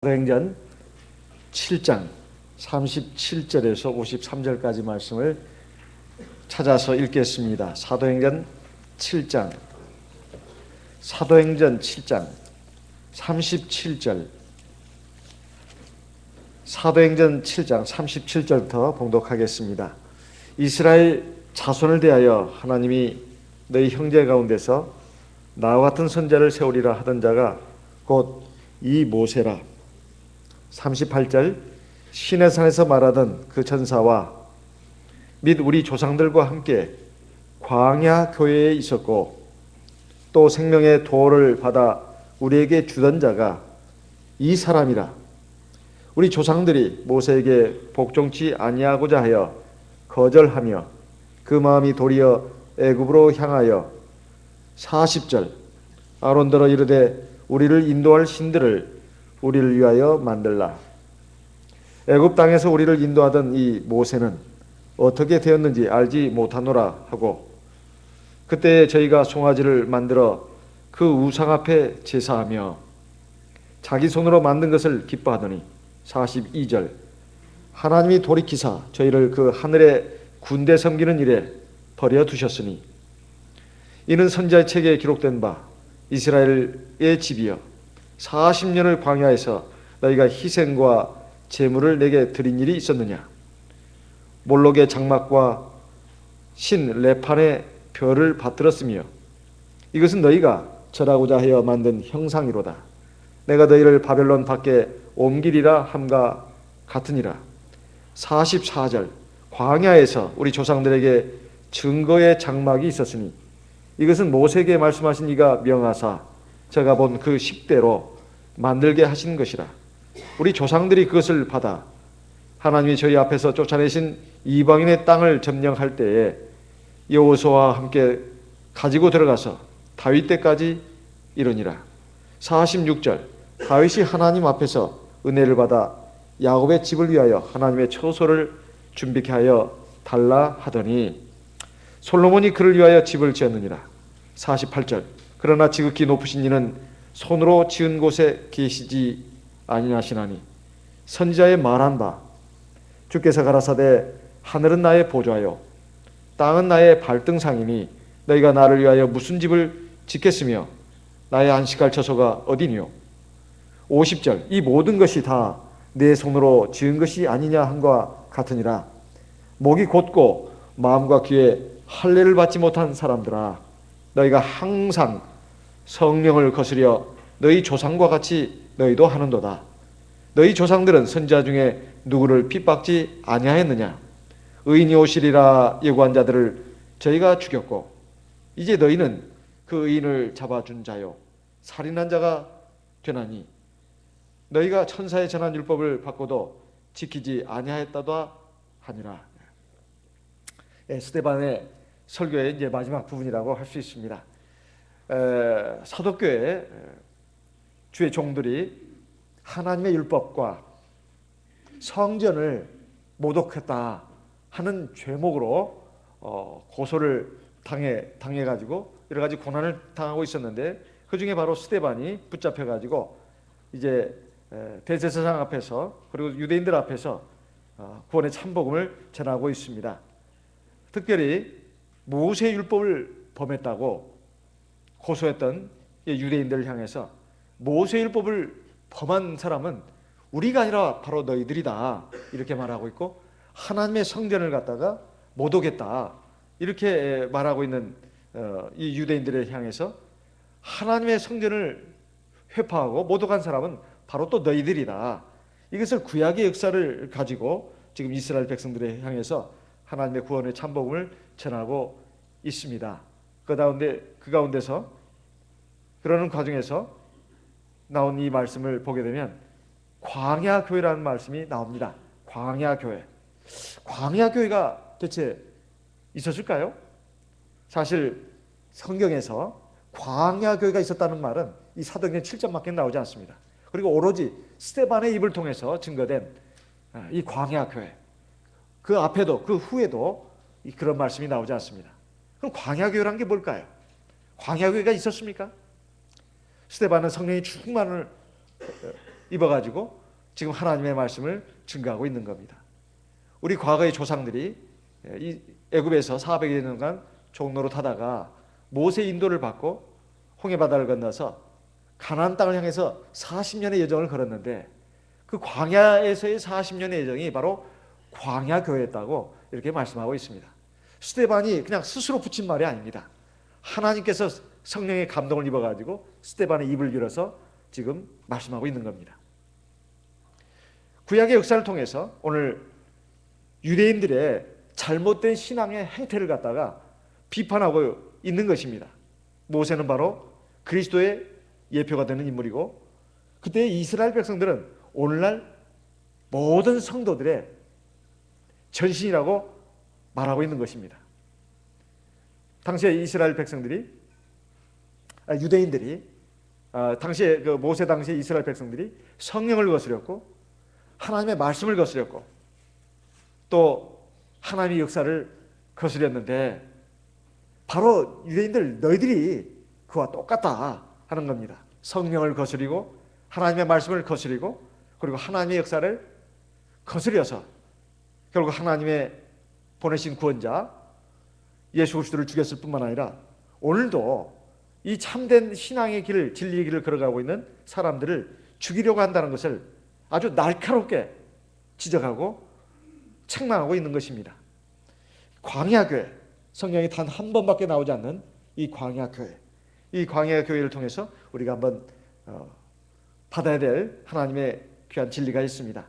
사도행전 7장 37절에서 53절까지 말씀을 찾아서 읽겠습니다. 사도행전 7장 37절 사도행전 7장 37절부터 봉독하겠습니다. 이스라엘 자손을 대하여 하나님이 너희 형제 가운데서 나와 같은 선자를 세우리라 하던 자가 곧 이 모세라. 38절 시내산에서 말하던 그 전사와 및 우리 조상들과 함께 광야 교회에 있었고 또 생명의 도를 받아 우리에게 주던 자가 이 사람이라. 우리 조상들이 모세에게 복종치 아니하고자 하여 거절하며 그 마음이 도리어 애굽으로 향하여 40절 아론더러 이르되 우리를 인도할 신들을 우리를 위하여 만들라. 애굽 땅에서 우리를 인도하던 이 모세는 어떻게 되었는지 알지 못하노라 하고 그때 저희가 송아지를 만들어 그 우상 앞에 제사하며 자기 손으로 만든 것을 기뻐하더니 42절 하나님이 돌이키사 저희를 그 하늘의 군대 섬기는 일에 버려 두셨으니 이는 선지자의 책에 기록된 바 이스라엘의 집이여 40년을 광야에서 너희가 희생과 제물을 내게 드린 일이 있었느냐. 몰록의 장막과 신 레판의 별을 받들었으며 이것은 너희가 절하고자 하여 만든 형상이로다. 내가 너희를 바벨론 밖에 옮기리라 함과 같으니라. 44절 광야에서 우리 조상들에게 증거의 장막이 있었으니 이것은 모세에게 말씀하신 이가 명하사 제가 본 그 10대로 만들게 하신 것이라. 우리 조상들이 그것을 받아 하나님이 저희 앞에서 쫓아내신 이방인의 땅을 점령할 때에 여호수아와 함께 가지고 들어가서 다윗 때까지 이르니라. 46절 다윗이 하나님 앞에서 은혜를 받아 야곱의 집을 위하여 하나님의 처소를 준비케 하여 달라 하더니 솔로몬이 그를 위하여 집을 지었느니라. 48절 그러나 지극히 높으신 이는 손으로 지은 곳에 계시지 아니하시나니 선지자의 말한 바 주께서 가라사대 하늘은 나의 보좌요 땅은 나의 발등상이니 너희가 나를 위하여 무슨 집을 짓겠으며 나의 안식할 처소가 어디니요. 50절 이 모든 것이 다 내 손으로 지은 것이 아니냐 함과 같으니라. 목이 곧고 마음과 귀에 할례를 받지 못한 사람들아 너희가 항상 성령을 거스려 너희 조상과 같이 너희도 하는도다. 너희 조상들은 선지자 중에 누구를 핍박지 아니하였느냐. 의인이 오시리라 예고한 자들을 저희가 죽였고 이제 너희는 그 의인을 잡아준 자요 살인한 자가 되나니 너희가 천사의 전한 율법을 받고도 지키지 아니하였다도 하니라. 스데반의 설교의 이제 마지막 부분이라고 할 수 있습니다. 사도교회 주의 종들이 하나님의 율법과 성전을 모독했다 하는 죄목으로 고소를 당해가지고 여러 가지 고난을 당하고 있었는데 그 중에 바로 스데반이 붙잡혀가지고 이제 대제사장 앞에서 그리고 유대인들 앞에서 구원의 참복음을 전하고 있습니다. 특별히 모세 율법을 범했다고 고소했던 유대인들을 향해서 모세 율법을 범한 사람은 우리가 아니라 바로 너희들이다 이렇게 말하고 있고 하나님의 성전을 갖다가 모독했다 이렇게 말하고 있는 이 유대인들을 향해서 하나님의 성전을 회파하고 모독한 사람은 바로 또 너희들이다. 이것을 구약의 역사를 가지고 지금 이스라엘 백성들을 향해서 하나님의 구원의 참복음을 전하고 있습니다. 그 가운데서 그러는 과정에서 나온 이 말씀을 보게 되면 광야교회라는 말씀이 나옵니다. 광야교회. 광야교회가 대체 있었을까요? 사실 성경에서 광야교회가 있었다는 말은 이 사도행전 7장밖에 나오지 않습니다. 그리고 오로지 스데반의 입을 통해서 증거된 이 광야교회 그 앞에도 그 후에도 그런 말씀이 나오지 않습니다. 그럼 광야교회란 게 뭘까요? 광야교회가 있었습니까? 스데반은 성령이 충만을 입어가지고 지금 하나님의 말씀을 증거하고 있는 겁니다. 우리 과거의 조상들이 이 애굽에서 400여 년간 종로로 타다가 모세 인도를 받고 홍해바다를 건너서 가나안 땅을 향해서 40년의 여정을 걸었는데 그 광야에서의 40년의 여정이 바로 광야교회였다고 이렇게 말씀하고 있습니다. 스데반이 그냥 스스로 붙인 말이 아닙니다. 하나님께서 성령의 감동을 입어가지고 스데반의 입을 열어서 지금 말씀하고 있는 겁니다. 구약의 역사를 통해서 오늘 유대인들의 잘못된 신앙의 행태를 갖다가 비판하고 있는 것입니다. 모세는 바로 그리스도의 예표가 되는 인물이고 그때 이스라엘 백성들은 오늘날 모든 성도들의 전신이라고 말하고 있는 것입니다. 당시에 이스라엘 백성들이 유대인들이 당시에 그 모세 당시에 이스라엘 백성들이 성령을 거스렸고 하나님의 말씀을 거스렸고 또 하나님의 역사를 거스렸는데 바로 유대인들 너희들이 그와 똑같다 하는 겁니다. 성령을 거스리고 하나님의 말씀을 거스리고 그리고 하나님의 역사를 거스려서 결국 하나님의 보내신 구원자 예수 그리스도를 죽였을 뿐만 아니라 오늘도 이 참된 신앙의 길을 진리의 길을 걸어가고 있는 사람들을 죽이려고 한다는 것을 아주 날카롭게 지적하고 책망하고 있는 것입니다. 광야교회, 성경이 단 한 번밖에 나오지 않는 이 광야교회, 이 광야교회를 통해서 우리가 한번 받아야 될 하나님의 귀한 진리가 있습니다.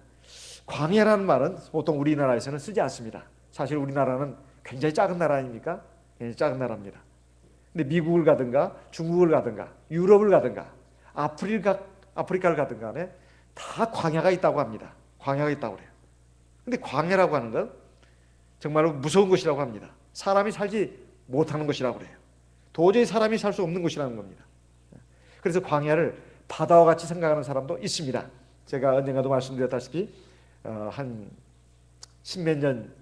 광야라는 말은 보통 우리나라에서는 쓰지 않습니다. 사실 우리나라는 굉장히 작은 나라 아닙니까? 굉장히 작은 나라입니다. 근데 미국을 가든가 중국을 가든가 유럽을 가든가 아프리카를 가든가 간에 다 광야가 있다고 합니다. 광야가 있다고 그래요. 근데 광야라고 하는 건 정말로 무서운 것이라고 합니다. 사람이 살지 못하는 것이라고 그래요. 도저히 사람이 살 수 없는 곳이라는 겁니다. 그래서 광야를 바다와 같이 생각하는 사람도 있습니다. 제가 언젠가도 말씀드렸다시피 한 십몇 년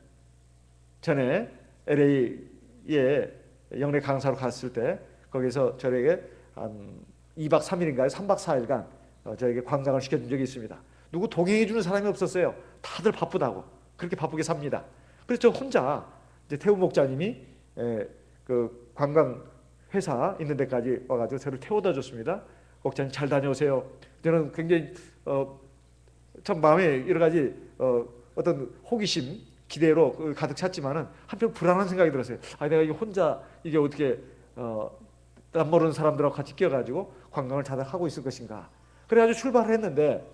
전에 LA에 영래 강사로 갔을 때 거기서 저에게 한 2박 3일인가요? 3박 4일간 저에게 관광을 시켜준 적이 있습니다. 누구 동행해 주는 사람이 없었어요. 다들 바쁘다고. 그렇게 바쁘게 삽니다. 그래서 저 혼자 이제 태우 목자님이 그 관광 회사 있는 데까지 와가지고 저를 태워다 줬습니다. 목자님 잘 다녀오세요. 저는 굉장히 참 마음에 여러 가지 어떤 호기심, 기대로 가득 찼지만은 한편 불안한 생각이 들었어요. 내가 이게 혼자 이게 어떻게 남 모르는 사람들하고 같이 끼어가지고 관광을 잘 하고 있을 것인가. 그래가지고 출발을 했는데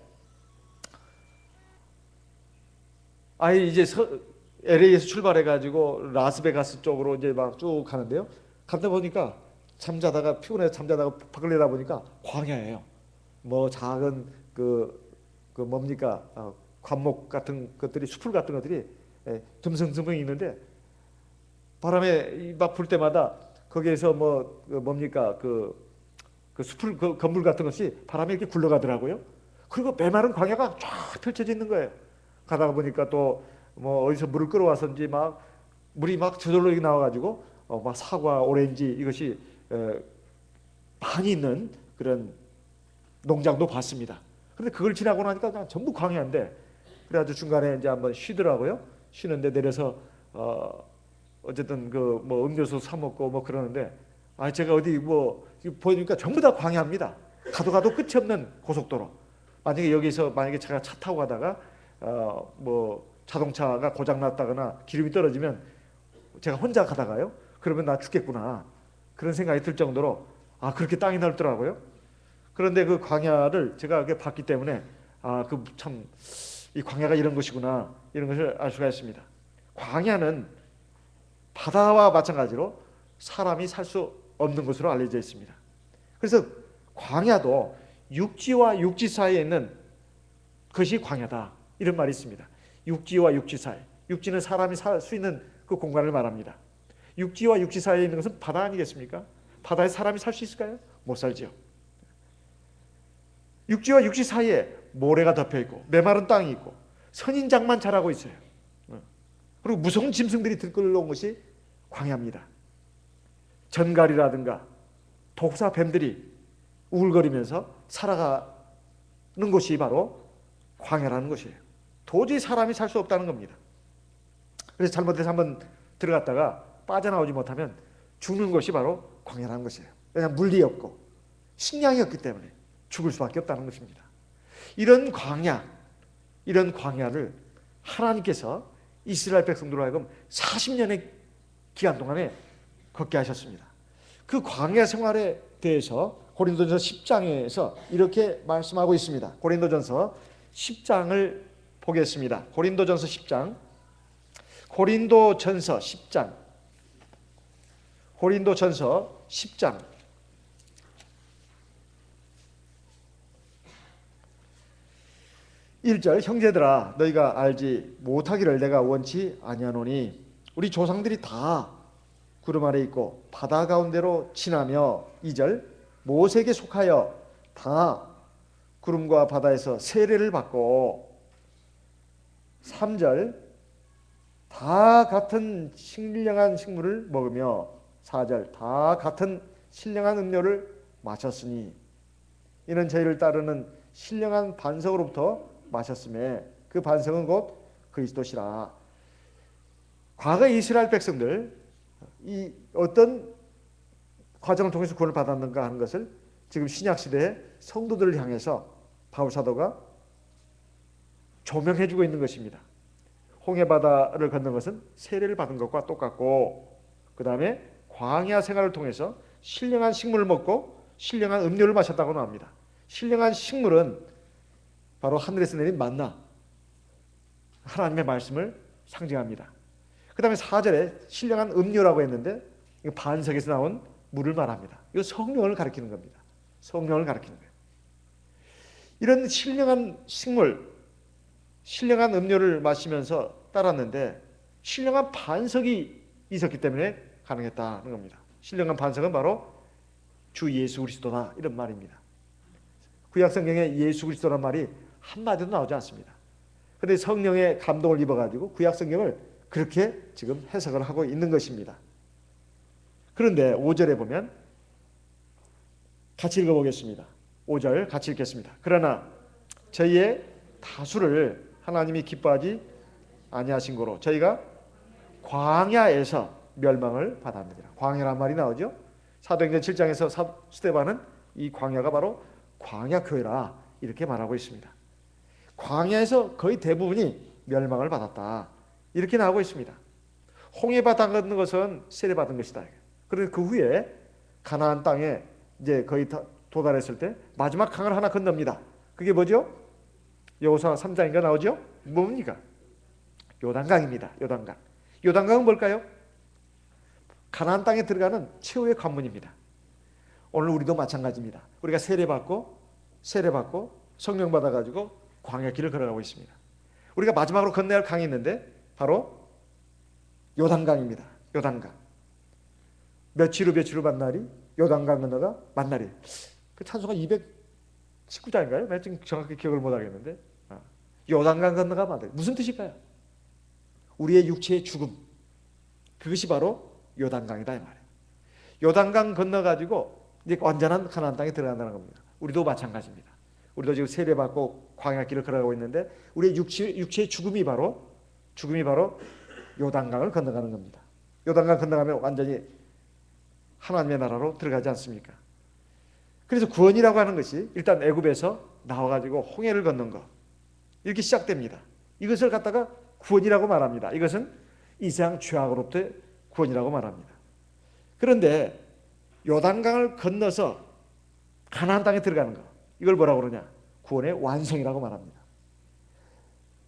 이제 LA에서 출발해가지고 라스베가스 쪽으로 이제 막 쭉 가는데요. 가다 보니까 잠자다가 피곤해서 잠자다가 밖을 내다 보니까 광야예요. 뭐 작은 그 뭡니까 관목 같은 것들이 숲을 같은 것들이 듬성듬성 있는데 바람에 막 불 때마다 거기에서 뭡니까 그 숲을 그 건물 같은 것이 바람에 이렇게 굴러가더라고요. 그리고 메마른 광야가 쫙 펼쳐져 있는 거예요. 가다가 보니까 또 뭐 어디서 물을 끌어와서인지 막 물이 막 저절로 이렇게 나와가지고 막 사과, 오렌지 이것이 많이 있는 그런 농장도 봤습니다. 그런데 그걸 지나고 나니까 그냥 전부 광야인데 그래가지고 중간에 이제 한번 쉬더라고요. 쉬는데 내려서 어쨌든 그 뭐 음료수 사 먹고 뭐 그러는데 제가 어디 뭐 보니까 전부 다 광야입니다. 가도 끝이 없는 고속도로. 만약에 여기서 제가 차 타고 가다가 뭐 자동차가 고장 났다거나 기름이 떨어지면 제가 혼자 가다가요. 그러면 나 죽겠구나. 그런 생각이 들 정도로 그렇게 땅이 넓더라고요. 그런데 그 광야를 제가 이렇게 봤기 때문에 그 참 이 광야가 이런 것이구나 이런 것을 알 수가 있습니다. 광야는 바다와 마찬가지로 사람이 살 수 없는 것으로 알려져 있습니다. 그래서 광야도 육지와 육지 사이에 있는 것이 광야다 이런 말이 있습니다. 육지와 육지 사이. 육지는 사람이 살 수 있는 그 공간을 말합니다. 육지와 육지 사이에 있는 것은 바다 아니겠습니까? 바다에 사람이 살 수 있을까요? 못 살죠. 육지와 육지 사이에 모래가 덮여 있고 메마른 땅이 있고 선인장만 자라고 있어요. 그리고 무서운 짐승들이 들끓어온 것이 광야입니다. 전갈이라든가 독사 뱀들이 우글거리면서 살아가 곳이 바로 광야라는 것이에요. 도저히 사람이 살 수 없다는 겁니다. 그래서 잘못해서 한번 들어갔다가 빠져나오지 못하면 죽는 것이 바로 광야라는 것이에요. 왜냐하면 물이 없고 식량이 없기 때문에 죽을 수밖에 없다는 것입니다. 이런 광야를 하나님께서 이스라엘 백성들로 하여금 40년의 기간 동안에 걷게 하셨습니다. 그 광야 생활에 대해서 고린도전서 10장에서 이렇게 말씀하고 있습니다. 고린도전서 10장을 보겠습니다. 고린도전서 10장. 고린도전서 10장. 1절 형제들아 너희가 알지 못하기를 내가 원치 아니하노니 우리 조상들이 다 구름 아래 있고 바다 가운데로 지나며 2절 모세에게 속하여 다 구름과 바다에서 세례를 받고 3절 다 같은 신령한 식물을 먹으며 4절 다 같은 신령한 음료를 마셨으니 이는 저희를 따르는 신령한 반석으로부터 마셨음에 그 반석은 곧 그리스도시라. 과거 이스라엘 백성들 이 어떤 과정을 통해서 구원을 받았는가 하는 것을 지금 신약시대의 성도들을 향해서 바울사도가 조명해주고 있는 것입니다. 홍해바다를 건넌 것은 세례를 받은 것과 똑같고 그 다음에 광야 생활을 통해서 신령한 식물을 먹고 신령한 음료를 마셨다고 나옵니다. 신령한 식물은 바로 하늘에서 내린 만나 하나님의 말씀을 상징합니다. 그 다음에 4절에 신령한 음료라고 했는데 반석에서 나온 물을 말합니다. 이거 성령을 가리키는 겁니다. 성령을 가리키는 거예요. 이런 신령한 식물, 신령한 음료를 마시면서 따랐는데 신령한 반석이 있었기 때문에 가능했다는 겁니다. 신령한 반석은 바로 주 예수 그리스도다 이런 말입니다. 구약성경에 예수 그리스도란 말이 한마디도 나오지 않습니다. 그런데 성령의 감동을 입어가지고 구약성경을 그렇게 지금 해석을 하고 있는 것입니다. 그런데 5절에 보면 같이 읽어보겠습니다. 5절 같이 읽겠습니다. 그러나 저희의 다수를 하나님이 기뻐하지 아니하신 거로 저희가 광야에서 멸망을 받았느니라. 광야란 말이 나오죠. 사도행전 7장에서 스데반은 이 광야가 바로 광야교회라 이렇게 말하고 있습니다. 광야에서 거의 대부분이 멸망을 받았다 이렇게 나오고 있습니다. 홍해바다 건넌 것은 세례받은 것이다. 그런데 그 후에 가나안 땅에 이제 거의 도달했을 때 마지막 강을 하나 건넙니다. 그게 뭐죠? 여호수아 3장인가 나오죠? 뭡니까? 요단강입니다. 요단강. 요단강은 뭘까요? 가나안 땅에 들어가는 최후의 관문입니다. 오늘 우리도 마찬가지입니다. 우리가 세례받고 성령 받아가지고 광야 길을 걸어가고 있습니다. 우리가 마지막으로 건너야 할 강이 있는데 바로 요단강입니다. 요단강. 며칠 후 만날이 요단강 건너가 만날이. 그 찬송가 219장인가요? 지금 정확히 기억을 못 하겠는데 요단강 건너가 만날. 무슨 뜻일까요? 우리의 육체의 죽음. 그것이 바로 요단강이다 이 말이에요. 요단강 건너가지고 이제 완전한 가나안 땅에 들어간다는 겁니다. 우리도 마찬가지입니다. 우리도 지금 세례받고 광야길을 걸어가고 있는데 우리의 육체의 죽음이 바로 요단강을 건너가는 겁니다. 요단강 건너가면 완전히 하나님의 나라로 들어가지 않습니까? 그래서 구원이라고 하는 것이 일단 애굽에서 나와가지고 홍해를 건넌 것 이렇게 시작됩니다. 이것을 갖다가 구원이라고 말합니다. 이것은 이 세상 죄악으로부터 구원이라고 말합니다. 그런데 요단강을 건너서 가나안 땅에 들어가는 것 이걸 뭐라고 그러냐? 구원의 완성이라고 말합니다.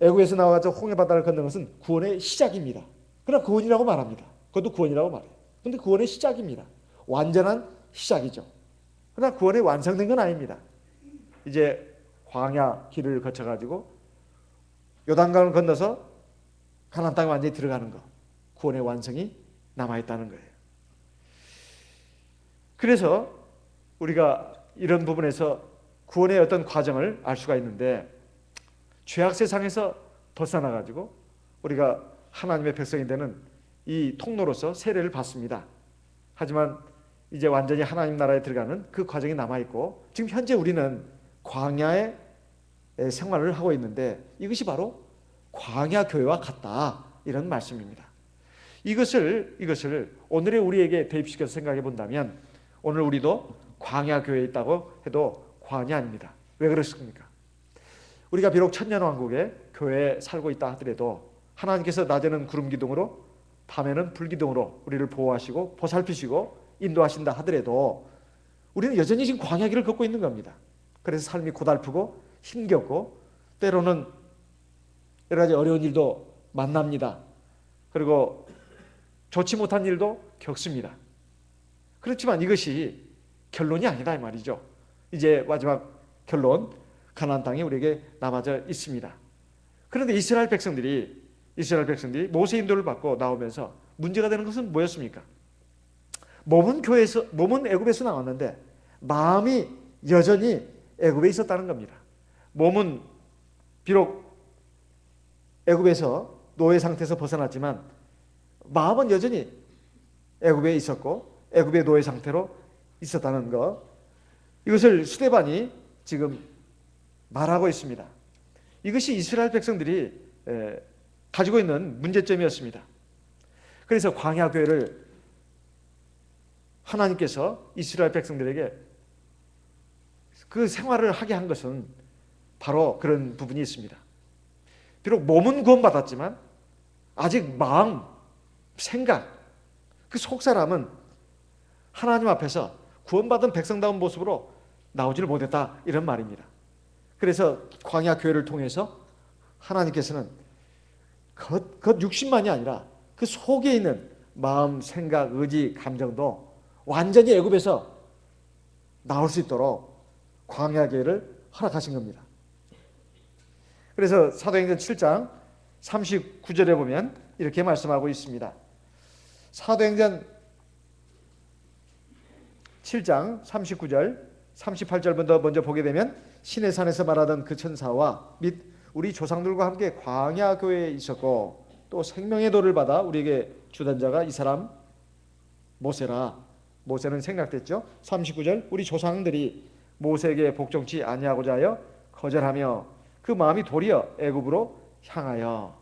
애굽에서 나와서 홍해바다를 건넌 것은 구원의 시작입니다. 그러나 구원이라고 말합니다. 그것도 구원이라고 말해요. 그런데 구원의 시작입니다. 완전한 시작이죠. 그러나 구원이 완성된 건 아닙니다. 이제 광야 길을 거쳐가지고 요단강을 건너서 가나안 땅에 완전히 들어가는 것 구원의 완성이 남아있다는 거예요. 그래서 우리가 이런 부분에서 구원의 어떤 과정을 알 수가 있는데 죄악 세상에서 벗어나가지고 우리가 하나님의 백성이 되는 이 통로로서 세례를 받습니다. 하지만 이제 완전히 하나님 나라에 들어가는 그 과정이 남아있고 지금 현재 우리는 광야의 생활을 하고 있는데 이것이 바로 광야 교회와 같다, 이런 말씀입니다. 이것을 오늘의 우리에게 대입시켜서 생각해 본다면 오늘 우리도 광야 교회에 있다고 해도 과언이 아닙니다. 왜 그렇습니까? 우리가 비록 천년왕국에 교회에 살고 있다 하더라도 하나님께서 낮에는 구름 기둥으로 밤에는 불 기둥으로 우리를 보호하시고 보살피시고 인도하신다 하더라도 우리는 여전히 지금 광야길을 걷고 있는 겁니다. 그래서 삶이 고달프고 힘겹고 때로는 여러 가지 어려운 일도 만납니다. 그리고 좋지 못한 일도 겪습니다. 그렇지만 이것이 결론이 아니다 이 말이죠. 이제 마지막 결론, 가나안 땅이 우리에게 남아져 있습니다. 그런데 이스라엘 백성들이 모세 인도를 받고 나오면서 문제가 되는 것은 뭐였습니까? 몸은 애굽에서 나왔는데 마음이 여전히 애굽에 있었다는 겁니다. 몸은 비록 애굽에서 노예 상태에서 벗어났지만 마음은 여전히 애굽에 있었고 애굽의 노예 상태로 있었다는 것, 이것을 스데반이 지금 말하고 있습니다. 이것이 이스라엘 백성들이 가지고 있는 문제점이었습니다. 그래서 광야 교회를 하나님께서 이스라엘 백성들에게 그 생활을 하게 한 것은 바로 그런 부분이 있습니다. 비록 몸은 구원받았지만 아직 마음, 생각, 그 속사람은 하나님 앞에서 구원받은 백성다운 모습으로 나오지를 못했다, 이런 말입니다. 그래서 광야 교회를 통해서 하나님께서는 겉 육신만이 아니라 그 속에 있는 마음, 생각, 의지, 감정도 완전히 애굽에서 나올 수 있도록 광야 교회를 허락하신 겁니다. 그래서 사도행전 7장 39절에 보면 이렇게 말씀하고 있습니다. 사도행전 7장 39절 38절부터 먼저 보게 되면 신의 산에서 말하던 그 천사와 및 우리 조상들과 함께 광야 교회에 있었고 또 생명의 도를 받아 우리에게 주던 자가 이 사람 모세라. 모세는 생략됐죠. 39절 우리 조상들이 모세에게 복종치 아니하고자 하여 거절하며 그 마음이 도리어 애굽으로 향하여,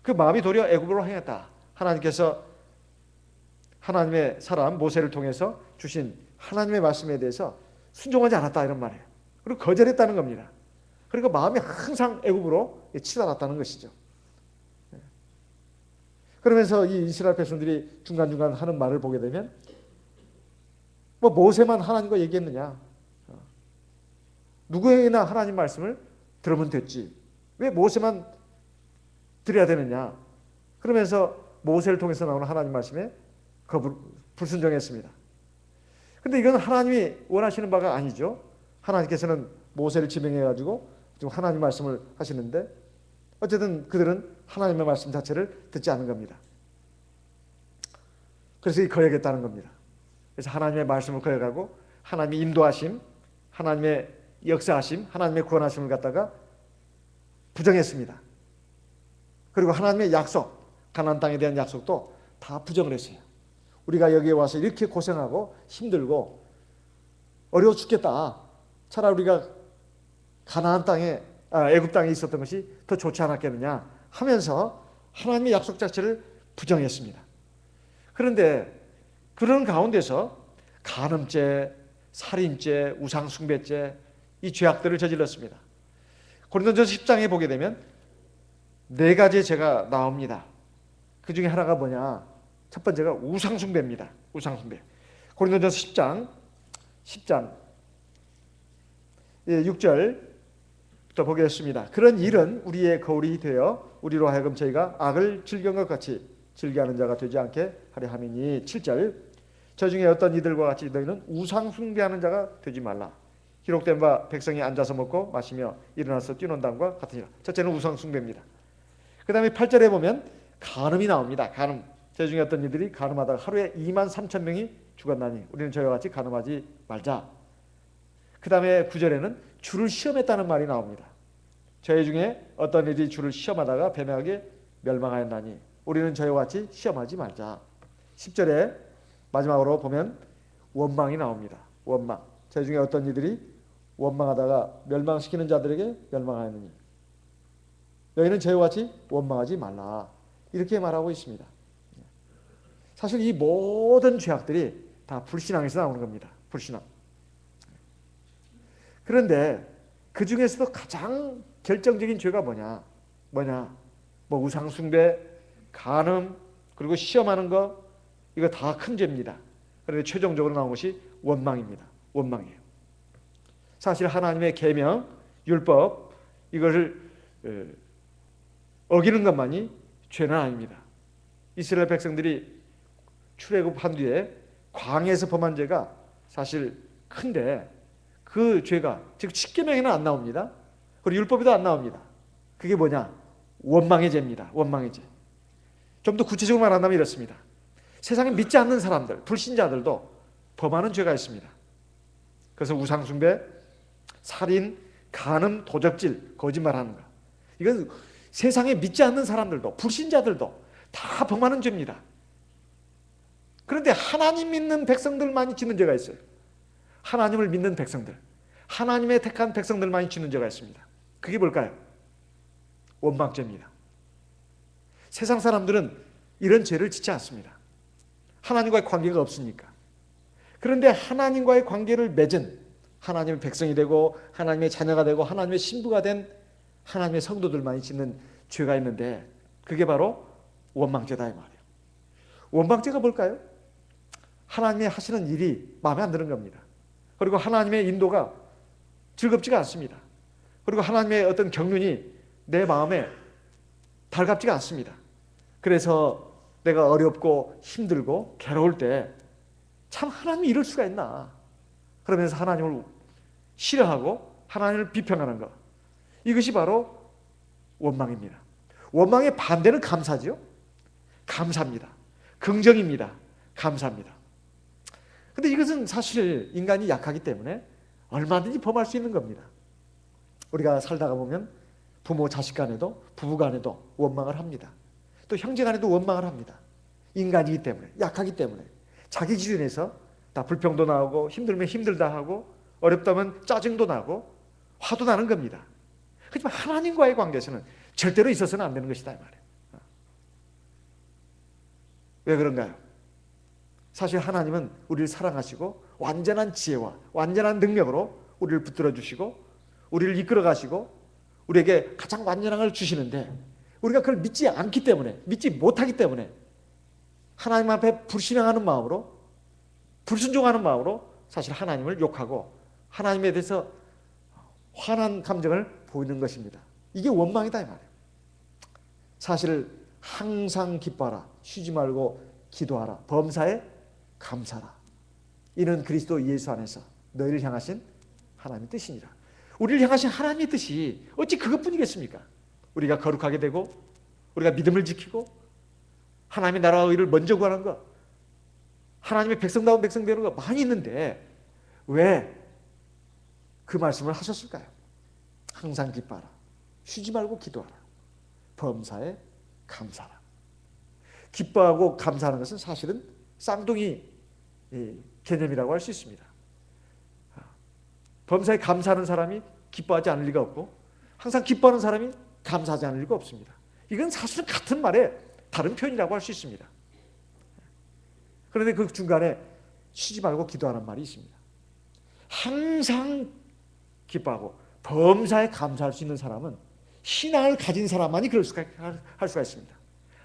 그 마음이 도리어 애굽으로 향했다. 하나님께서 하나님의 사람 모세를 통해서 주신 하나님의 말씀에 대해서 순종하지 않았다, 이런 말이에요. 그리고 거절했다는 겁니다. 그리고 마음이 항상 애굽으로 치달았다는 것이죠. 그러면서 이 이스라엘 백성들이 중간중간 하는 말을 보게 되면 뭐 모세만 하나님과 얘기했느냐, 누구에게나 하나님 말씀을 들으면 됐지, 왜 모세만 드려야 되느냐, 그러면서 모세를 통해서 나오는 하나님 말씀에 불순종했습니다. 근데 이건 하나님이 원하시는 바가 아니죠. 하나님께서는 모세를 지명해가지고 좀 하나님 말씀을 하시는데 어쨌든 그들은 하나님의 말씀 자체를 듣지 않은 겁니다. 그래서 거역했다는 겁니다. 그래서 하나님의 말씀을 거역하고 하나님의 인도하심, 하나님의 역사하심, 하나님의 구원하심을 갖다가 부정했습니다. 그리고 하나님의 약속, 가나안 땅에 대한 약속도 다 부정을 했어요. 우리가 여기에 와서 이렇게 고생하고 힘들고 어려워 죽겠다, 차라리 우리가 가나안 땅에 애굽 땅에 있었던 것이 더 좋지 않았겠느냐 하면서 하나님의 약속 자체를 부정했습니다. 그런데 그런 가운데서 간음죄, 살인죄, 우상숭배죄, 이 죄악들을 저질렀습니다. 고린도전서 10장에 보게 되면 4가지의 죄가 나옵니다. 그 중에 하나가 뭐냐, 첫 번째가 우상숭배입니다. 우상숭배. 고린도전서 10장 6절부터 보겠습니다. 그런 일은 우리의 거울이 되어 우리로 하여금 저희가 악을 즐겨한 것 같이 즐겨하는 자가 되지 않게 하려 함이니. 7절 저 중에 어떤 이들과 같이 너희는 우상숭배하는 자가 되지 말라. 기록된 바 백성이 앉아서 먹고 마시며 일어나서 뛰논다과 같으니라. 첫째는 우상숭배입니다. 그 다음에 8절에 보면 간음이 나옵니다. 간음. 저 중에 어떤 이들이 간음하다가 하루에 23,000명이 죽었나니 우리는 저희와 같이 간음하지 말자. 그 다음에 9절에는 주를 시험했다는 말이 나옵니다. 저희 중에 어떤 이들이 주를 시험하다가 배명하게 멸망하였나니 우리는 저희와 같이 시험하지 말자. 10절에 마지막으로 보면 원망이 나옵니다. 원망. 저희 중에 어떤 이들이 원망하다가 멸망시키는 자들에게 멸망하느니 너희는 저희와 같이 원망하지 말라. 이렇게 말하고 있습니다. 사실 이 모든 죄악들이 다 불신앙에서 나오는 겁니다. 불신앙. 그런데 그 중에서도 가장 결정적인 죄가 뭐냐? 뭐 우상숭배, 간음, 그리고 시험하는 거, 이거 다 큰 죄입니다. 그런데 최종적으로 나온 것이 원망입니다. 원망이에요. 사실 하나님의 계명, 율법, 이것을 어기는 것만이 죄는 아닙니다. 이스라엘 백성들이 출애굽한 뒤에 광야에서 범한 죄가 사실 큰데 그 죄가 즉 십계명에는 안 나옵니다. 그리고 율법에도 안 나옵니다. 그게 뭐냐? 원망의 죄입니다. 원망의 죄. 좀 더 구체적으로 말한다면 이렇습니다. 세상에 믿지 않는 사람들, 불신자들도 범하는 죄가 있습니다. 그래서 우상숭배, 살인, 간음, 도적질, 거짓말하는 것. 이건 세상에 믿지 않는 사람들도, 불신자들도 다 범하는 죄입니다. 그런데 하나님 믿는 백성들만이 짓는 죄가 있어요. 하나님을 믿는 백성들, 하나님의 택한 백성들만이 짓는 죄가 있습니다. 그게 뭘까요? 원망죄입니다. 세상 사람들은 이런 죄를 짓지 않습니다. 하나님과의 관계가 없으니까. 그런데 하나님과의 관계를 맺은 하나님의 백성이 되고 하나님의 자녀가 되고 하나님의 신부가 된 하나님의 성도들만이 짓는 죄가 있는데 그게 바로 원망죄다 이 말이에요. 원망죄가 뭘까요? 하나님이 하시는 일이 마음에 안 드는 겁니다. 그리고 하나님의 인도가 즐겁지가 않습니다. 그리고 하나님의 어떤 경륜이 내 마음에 달갑지가 않습니다. 그래서 내가 어렵고 힘들고 괴로울 때 참 하나님이 이럴 수가 있나 그러면서 하나님을 싫어하고 하나님을 비평하는 것, 이것이 바로 원망입니다. 원망의 반대는 감사죠. 감사입니다. 긍정입니다. 감사합니다. 근데 이것은 사실 인간이 약하기 때문에 얼마든지 범할 수 있는 겁니다. 우리가 살다가 보면 부모 자식 간에도 부부 간에도 원망을 합니다. 또 형제 간에도 원망을 합니다. 인간이기 때문에, 약하기 때문에 자기 기준에서 다 불평도 나오고 힘들면 힘들다 하고 어렵다면 짜증도 나고 화도 나는 겁니다. 하지만 하나님과의 관계에서는 절대로 있어서는 안 되는 것이다 이 말이에요. 왜 그런가요? 사실 하나님은 우리를 사랑하시고 완전한 지혜와 완전한 능력으로 우리를 붙들어 주시고 우리를 이끌어 가시고 우리에게 가장 완전한 걸 주시는데 우리가 그걸 믿지 않기 때문에, 믿지 못하기 때문에 하나님 앞에 불신앙하는 마음으로, 불순종하는 마음으로 사실 하나님을 욕하고 하나님에 대해서 화난 감정을 보이는 것입니다. 이게 원망이다 이 말이에요. 사실 항상 기뻐하라, 쉬지 말고 기도하라, 범사에 감사라. 이는 그리스도 예수 안에서 너희를 향하신 하나님의 뜻이니라. 우리를 향하신 하나님의 뜻이 어찌 그것뿐이겠습니까? 우리가 거룩하게 되고 우리가 믿음을 지키고 하나님의 나라와 의를 먼저 구하는 것, 하나님의 백성다운 백성 되는 것 많이 있는데 왜 그 말씀을 하셨을까요? 항상 기뻐하라, 쉬지 말고 기도하라, 범사에 감사라. 기뻐하고 감사하는 것은 사실은 쌍둥이 개념이라고 할 수 있습니다. 범사에 감사하는 사람이 기뻐하지 않을 리가 없고 항상 기뻐하는 사람이 감사하지 않을 리가 없습니다. 이건 사실은 같은 말의 다른 표현이라고 할 수 있습니다. 그런데 그 중간에 쉬지 말고 기도하는 말이 있습니다. 항상 기뻐하고 범사에 감사할 수 있는 사람은 신앙을 가진 사람만이 할 수가 있습니다.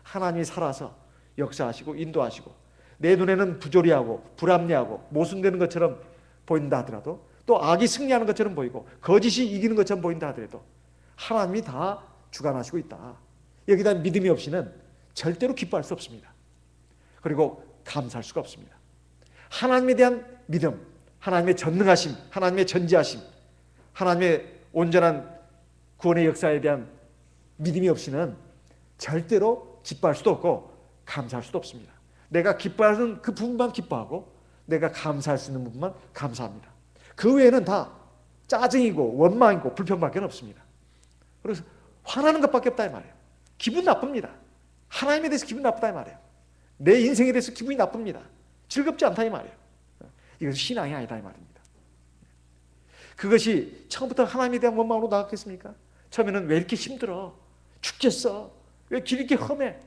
하나님이 살아서 역사하시고 인도하시고 내 눈에는 부조리하고 불합리하고 모순되는 것처럼 보인다 하더라도 또 악이 승리하는 것처럼 보이고 거짓이 이기는 것처럼 보인다 하더라도 하나님이 다 주관하시고 있다. 여기다 믿음이 없이는 절대로 기뻐할 수 없습니다. 그리고 감사할 수가 없습니다. 하나님에 대한 믿음, 하나님의 전능하심, 하나님의 전지하심, 하나님의 온전한 구원의 역사에 대한 믿음이 없이는 절대로 기뻐할 수도 없고 감사할 수도 없습니다. 내가 기뻐하는 그 부분만 기뻐하고 내가 감사할 수 있는 부분만 감사합니다. 그 외에는 다 짜증이고 원망이고 불평밖에 없습니다. 그래서 화나는 것밖에 없다 이 말이에요. 기분 나쁩니다. 하나님에 대해서 기분 나쁘다 이 말이에요. 내 인생에 대해서 기분이 나쁩니다. 즐겁지 않다 이 말이에요. 이것은 신앙이 아니다 이 말입니다. 그것이 처음부터 하나님에 대한 원망으로 나왔겠습니까? 처음에는 왜 이렇게 힘들어? 죽겠어. 왜 길이 이렇게 험해?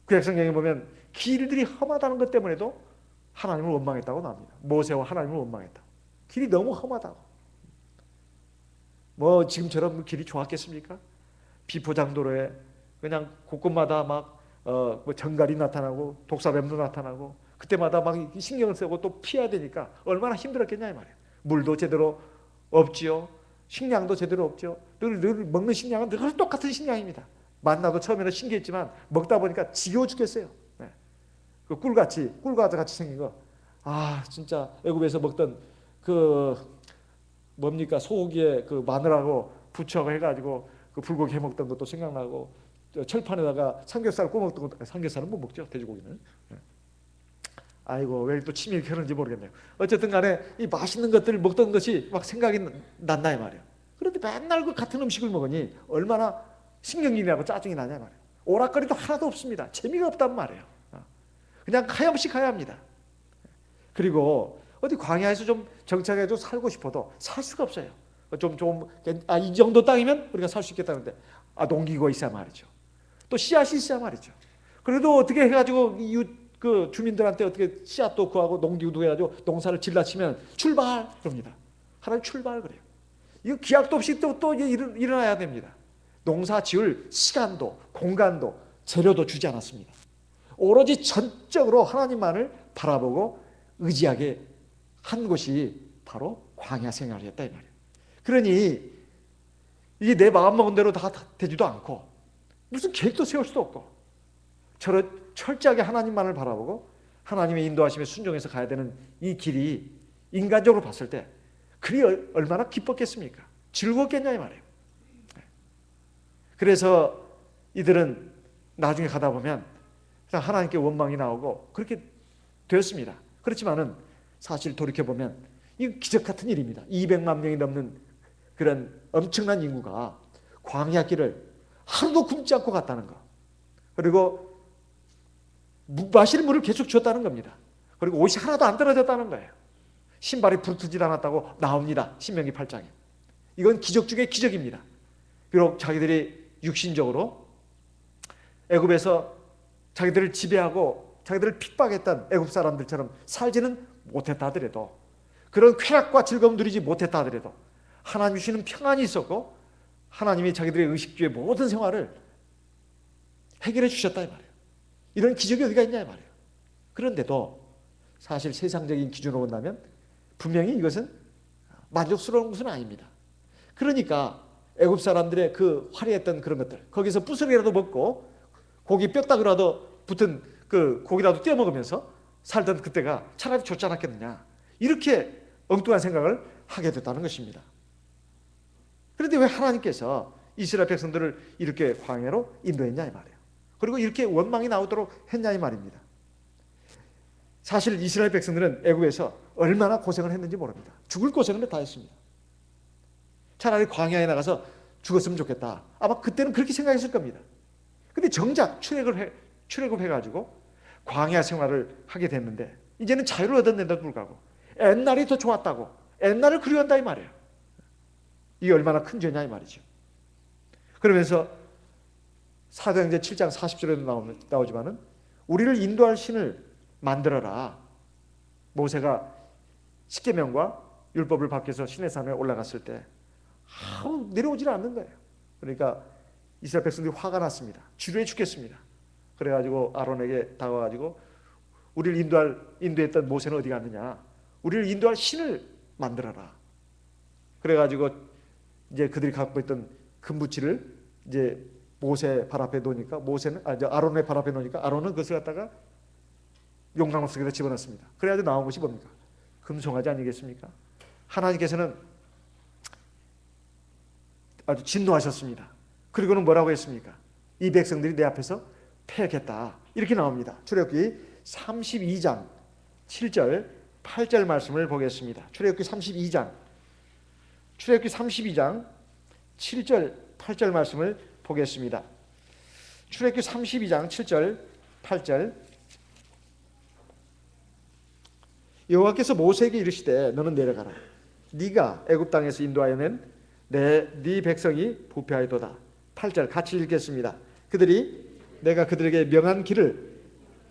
구약성경에 보면 길들이 험하다는 것 때문에도 하나님을 원망했다고 나옵니다. 모세와 하나님을 원망했다. 길이 너무 험하다고. 뭐 지금처럼 길이 좋았겠습니까? 비포장도로에 그냥 곳곳마다 막 뭐 정갈이 나타나고 독사뱀도 나타나고 그때마다 막 신경을 쓰고 또 피해야 되니까 얼마나 힘들었겠냐 이 말이에요. 물도 제대로 없지요. 식량도 제대로 없죠. 늘 먹는 식량은 늘 똑같은 식량입니다. 만나도 처음에는 신기했지만 먹다 보니까 지겨워 죽겠어요. 네. 그 꿀같이 생긴 거. 아 진짜 애굽에서 먹던 그 뭡니까 소고기에 그 마늘하고 부추하고 해가지고 그 불고기 해 먹던 것도 생각나고 철판에다가 삼겹살 구워 먹던 것도 삼겹살은 못 먹죠 돼지고기는. 네. 아이고 왜 또 침이 이렇게 흐르는지 모르겠네요. 어쨌든 간에 이 맛있는 것들을 먹던 것이 막 생각이 난다 이 말이에요. 그런데 맨날 그 같은 음식을 먹으니 얼마나 신경이 나고 짜증이 나냐 말이에요. 오락거리도 하나도 없습니다. 재미가 없단 말이에요. 그냥 하염없이 가야 합니다. 그리고 어디 광야에서 좀 정착해서 살고 싶어도 살 수가 없어요. 이 정도 땅이면 우리가 살 수 있겠다는데 농기구가 있어야 말이죠. 또 씨앗이 있어야 말이죠. 그래도 어떻게 해가지고 그 주민들한테 어떻게 씨앗도 구하고 농기구도 해가지고 농사를 질러치면 출발 그럽니다. 하나님 출발 그래요. 이거 기약도 없이 또 일어나야 됩니다. 농사 지을 시간도 공간도 재료도 주지 않았습니다. 오로지 전적으로 하나님만을 바라보고 의지하게 한 곳이 바로 광야 생활이었다 이 말이에요. 그러니 이게 내 마음 먹은 대로 다 되지도 않고 무슨 계획도 세울 수도 없고 철저하게 하나님만을 바라보고 하나님의 인도하심에 순종해서 가야 되는 이 길이 인간적으로 봤을 때 그리 얼마나 기뻤겠습니까? 즐거웠겠냐 이 말이에요. 그래서 이들은 나중에 가다 보면 하나님께 원망이 나오고 그렇게 되었습니다. 그렇지만은 사실 돌이켜보면 이 기적 같은 일입니다. 200만 명이 넘는 그런 엄청난 인구가 광야 길을 하루도 굶지 않고 갔다는 거. 그리고 마실 물을 계속 줬다는 겁니다. 그리고 옷이 하나도 안 떨어졌다는 거예요. 신발이 부르트질 않았다고 나옵니다. 신명기 8장에. 이건 기적 중에 기적입니다. 비록 자기들이 육신적으로 애굽에서 자기들을 지배하고 자기들을 핍박했던 애굽 사람들처럼 살지는 못했다 하더라도 그런 쾌락과 즐거움 누리지 못했다 하더라도 하나님 주시는 평안이 있었고 하나님이 자기들의 의식주의 모든 생활을 해결해 주셨다 이 말이에요. 이런 기적이 어디가 있냐 이 말이에요. 그런데도 사실 세상적인 기준으로 본다면 분명히 이것은 만족스러운 것은 아닙니다. 그러니까 애굽 사람들의 그 화려했던 그런 것들 거기서 부스러기라도 먹고 고기 뼈다귀라도 붙은 그 고기라도 떼어 먹으면서 살던 그때가 차라리 좋지 않았겠느냐 이렇게 엉뚱한 생각을 하게 됐다는 것입니다. 그런데 왜 하나님께서 이스라엘 백성들을 이렇게 광야로 인도했냐 이 말이에요. 그리고 이렇게 원망이 나오도록 했냐 이 말입니다. 사실 이스라엘 백성들은 애굽에서 얼마나 고생을 했는지 모릅니다. 죽을 고생을 다 했습니다. 차라리 광야에 나가서 죽었으면 좋겠다. 아마 그때는 그렇게 생각했을 겁니다. 근데 정작 출애굽해가지고 광야 생활을 하게 됐는데 이제는 자유를 얻었는데도 불구하고 옛날이 더 좋았다고 옛날을 그리워한다 이 말이에요. 이게 얼마나 큰 죄냐 이 말이죠. 그러면서 사도행전 7장 40절에도 나오지만은 우리를 인도할 신을 만들어라. 모세가 십계명과 율법을 받기 위해서 시내산에 올라갔을 때 내려오질 않는 거예요. 그러니까 이스라엘 백성들이 화가 났습니다. 지루해 죽겠습니다. 그래가지고 아론에게 다가와가지고 우리를 인도했던 모세는 어디 갔느냐? 우리를 인도할 신을 만들어라. 그래가지고 이제 그들이 갖고 있던 금붙이를 이제 모세 발 앞에 놓으니까 아론의 발 앞에 놓으니까 아론은 그것을 갖다가 용광로 속에다 집어넣습니다. 그래가지고 나온 것이 뭡니까? 금송아지 아니겠습니까? 하나님께서는 아주 진노하셨습니다. 그리고는 뭐라고 했습니까? 이 백성들이 내 앞에서 패했겠다. 이렇게 나옵니다. 출애굽기 32장 7절 8절 말씀을 보겠습니다. 출애굽기 32장 7절 8절 말씀을 보겠습니다. 출애굽기 32장 7절 8절 여호와께서 모세에게 이르시되 너는 내려가라. 네가 애굽 땅에서 인도하여 낸 네 백성이 부패하였도다. 8절 같이 읽겠습니다. 내가 그들에게 명한 길을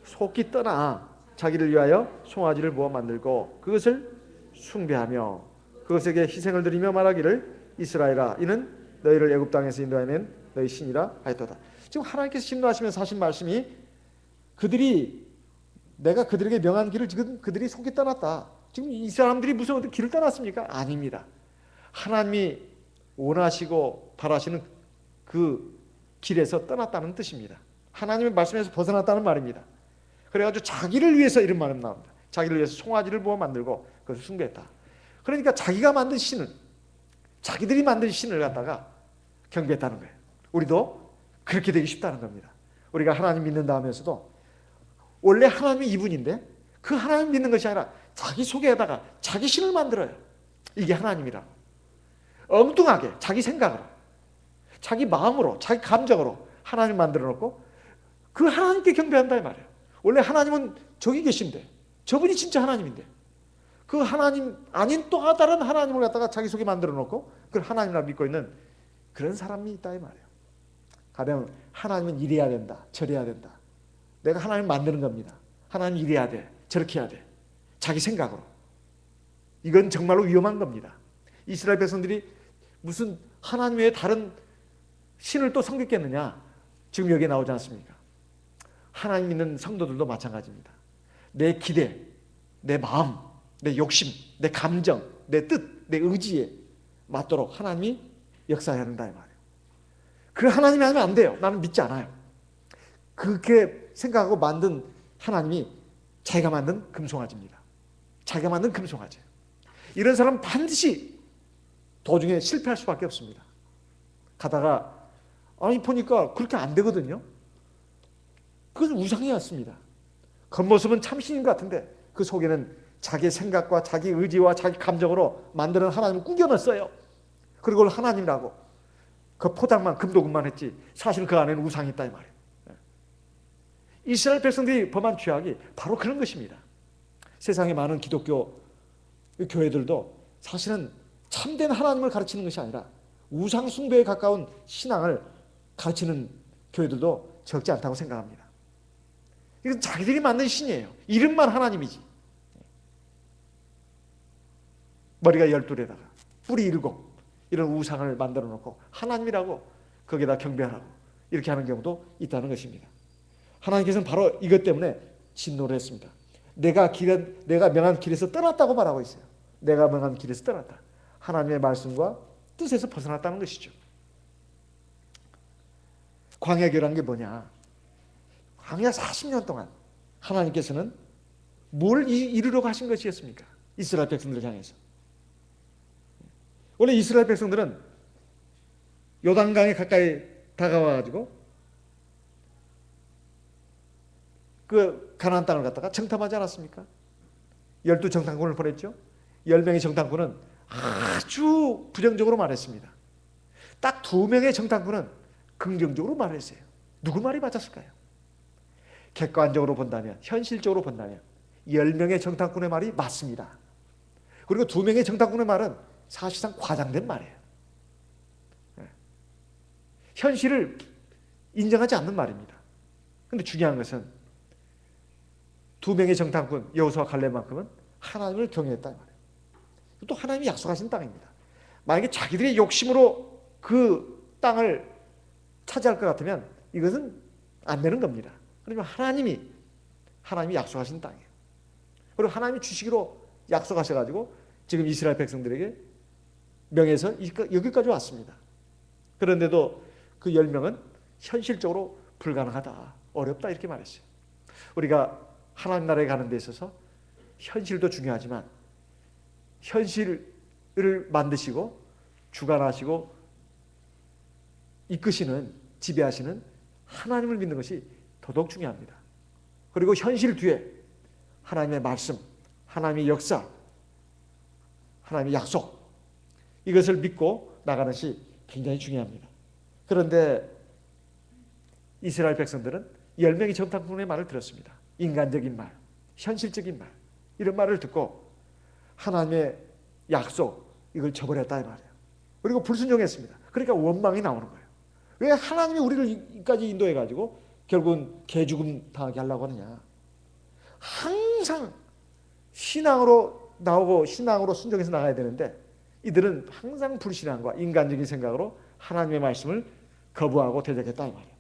속히 떠나 자기를 위하여 송아지를 모아 만들고 그것을 숭배하며 그것에게 희생을 드리며 말하기를 이스라엘아 이는 너희를 애굽 땅에서 인도하여 낸 너희 신이라 하였도다. 지금 하나님께서 신노하시면서 하신 말씀이 내가 그들에게 명한 길을 지금 그들이 속히 떠났다. 지금 이 사람들이 무슨 길을 떠났습니까? 아닙니다. 하나님이 원하시고 바라시는 그 길에서 떠났다는 뜻입니다. 하나님의 말씀에서 벗어났다는 말입니다. 그래가지고 자기를 위해서 이런 말이 나옵니다. 자기를 위해서 송아지를 모아 만들고 그것을 숭배했다. 그러니까 자기가 만든 신을, 자기들이 만든 신을 갖다가 경배했다는 거예요. 우리도 그렇게 되기 쉽다는 겁니다. 우리가 하나님 믿는다 하면서도 원래 하나님이 이분인데 그 하나님 믿는 것이 아니라 자기 속에다가 자기 신을 만들어요. 이게 하나님이라. 엉뚱하게 자기 생각으로, 자기 마음으로, 자기 감정으로 하나님 만들어 놓고 그 하나님께 경배한다 이 말이에요. 원래 하나님은 저기 계신데 저분이 진짜 하나님인데 그 하나님 아닌 또 다른 하나님을 갖다가 자기 속에 만들어 놓고 그걸 하나님이라 믿고 있는 그런 사람이 있다 이 말이에요. 가령 하나님은 이래야 된다, 저래야 된다. 내가 하나님 만드는 겁니다. 하나님 이래야 돼, 저렇게 해야 돼. 자기 생각으로. 이건 정말로 위험한 겁니다. 이스라엘 백성들이 무슨 하나님 외에 다른 신을 또 섬겼겠느냐? 지금 여기에 나오지 않습니까? 하나님 믿는 성도들도 마찬가지입니다. 내 기대, 내 마음, 내 욕심, 내 감정, 내 뜻, 내 의지에 맞도록 하나님이 역사해야 한다 이 말이에요. 그 하나님이 하면 안 돼요. 나는 믿지 않아요. 그렇게 생각하고 만든 하나님이 자기가 만든 금송아지입니다. 자기가 만든 금송아지. 이런 사람은 반드시 도중에 실패할 수밖에 없습니다. 가다가 보니까 그렇게 안 되거든요. 그건 우상이었습니다. 겉모습은 참신인 것 같은데 그 속에는 자기 생각과 자기 의지와 자기 감정으로 만드는 하나님을 꾸겨놨어요. 그리고 그걸 하나님이라고 그 포장만 금도금만 했지 사실 그 안에는 우상이 있다 이 말이에요. 이스라엘 백성들이 범한 죄악이 바로 그런 것입니다. 세상의 많은 기독교 교회들도 사실은 참된 하나님을 가르치는 것이 아니라 우상 숭배에 가까운 신앙을 가르치는 교회들도 적지 않다고 생각합니다. 이건 자기들이 만든 신이에요. 이름만 하나님이지. 머리가 12에다가 뿔이 7 이런 우상을 만들어 놓고 하나님이라고 거기에다 경배하라고 이렇게 하는 경우도 있다는 것입니다. 하나님께서는 바로 이것 때문에 진노를 했습니다. 내가 명한 길에서 떠났다고 말하고 있어요. 내가 명한 길에서 떠났다. 하나님의 말씀과 뜻에서 벗어났다는 것이죠. 광야교라는 게 뭐냐? 광야 40년 동안 하나님께서는 뭘 이루려고 하신 것이었습니까? 이스라엘 백성들을 향해서. 원래 이스라엘 백성들은 요단강에 가까이 다가와가지고 그 가나안 땅을 갖다가 정탐하지 않았습니까? 12정탐꾼을 보냈죠. 10명의 정탐꾼은 아주 부정적으로 말했습니다. 딱 2명의 정탐꾼은 긍정적으로 말했어요. 누구 말이 맞았을까요? 객관적으로 본다면, 현실적으로 본다면 10명의 정탐꾼의 말이 맞습니다. 그리고 2명의 정탐꾼의 말은 사실상 과장된 말이에요. 현실을 인정하지 않는 말입니다. 그런데 중요한 것은 2명의 정탐꾼 여호수아 갈렙만큼은 하나님을 경외했다 말이에요. 또 하나님이 약속하신 땅입니다. 만약에 자기들의 욕심으로 그 땅을 차지할 것 같으면 이것은 안 되는 겁니다. 그러면 하나님이 약속하신 땅이에요. 그리고 하나님이 주시기로 약속하셔가지고 지금 이스라엘 백성들에게 명해서 여기까지 왔습니다. 그런데도 그 10명은 현실적으로 불가능하다, 어렵다 이렇게 말했어요. 우리가 하나님 나라에 가는 데 있어서 현실도 중요하지만 현실을 만드시고 주관하시고 이끄시는, 지배하시는 하나님을 믿는 것이 더더욱 중요합니다. 그리고 현실 뒤에 하나님의 말씀, 하나님의 역사, 하나님의 약속, 이것을 믿고 나가는 것이 굉장히 중요합니다. 그런데 이스라엘 백성들은 10명의 정탐꾼의 말을 들었습니다. 인간적인 말, 현실적인 말. 이런 말을 듣고 하나님의 약속 이걸 저버렸다 이 말이에요. 그리고 불순종했습니다. 그러니까 원망이 나오는 거예요. 왜 하나님이 우리를 여기까지 인도해가지고 결국은 개죽음 당하게 하려고 하느냐. 항상 신앙으로 나오고 신앙으로 순종해서 나가야 되는데 이들은 항상 불신앙과 인간적인 생각으로 하나님의 말씀을 거부하고 대적했다 이 말이에요.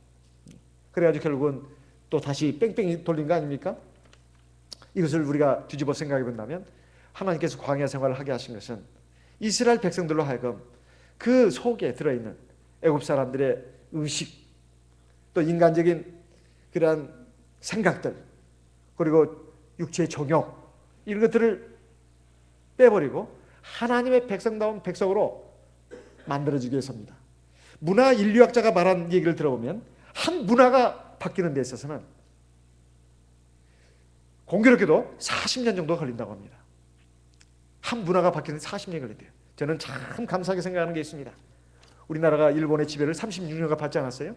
그래가지고 결국은 또 다시 뺑뺑이 돌린 거 아닙니까? 이것을 우리가 뒤집어 생각해 본다면 하나님께서 광야 생활을 하게 하신 것은 이스라엘 백성들로 하여금 그 속에 들어있는 애굽 사람들의 의식 또 인간적인 그러한 생각들 그리고 육체의 정욕 이런 것들을 빼버리고 하나님의 백성다운 백성으로 만들어주기 위해서입니다. 문화 인류학자가 말한 얘기를 들어보면 한 문화가 바뀌는 데 있어서는 공교롭게도 40년 정도 걸린다고 합니다. 한 문화가 바뀌는 데 40년이 걸린대요. 저는 참 감사하게 생각하는 게 있습니다. 우리나라가 일본의 지배를 36년간 받지 않았어요?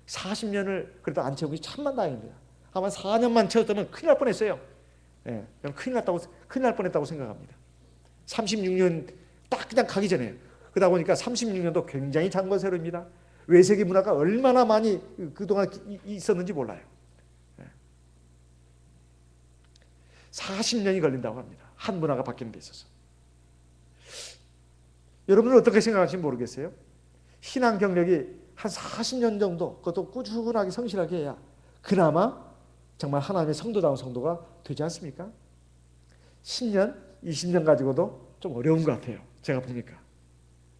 40년을 그래도 안 채우기 참만 다행입니다. 아마 4년만 채웠다면 큰일 날 뻔했어요. 큰일 날 뻔했다고 생각합니다. 36년 딱 그냥 가기 전에 그러다 보니까 36년도 굉장히 장거세로입니다. 외세계 문화가 얼마나 많이 그동안 있었는지 몰라요. 40년이 걸린다고 합니다. 한 문화가 바뀌는 데 있어서. 여러분은 어떻게 생각하실지 모르겠어요. 신앙 경력이 한 40년 정도 그것도 꾸준하게 성실하게 해야 그나마 정말 하나님의 성도다운 성도가 되지 않습니까? 10년, 20년 가지고도 좀 어려운 것 같아요. 제가 보니까.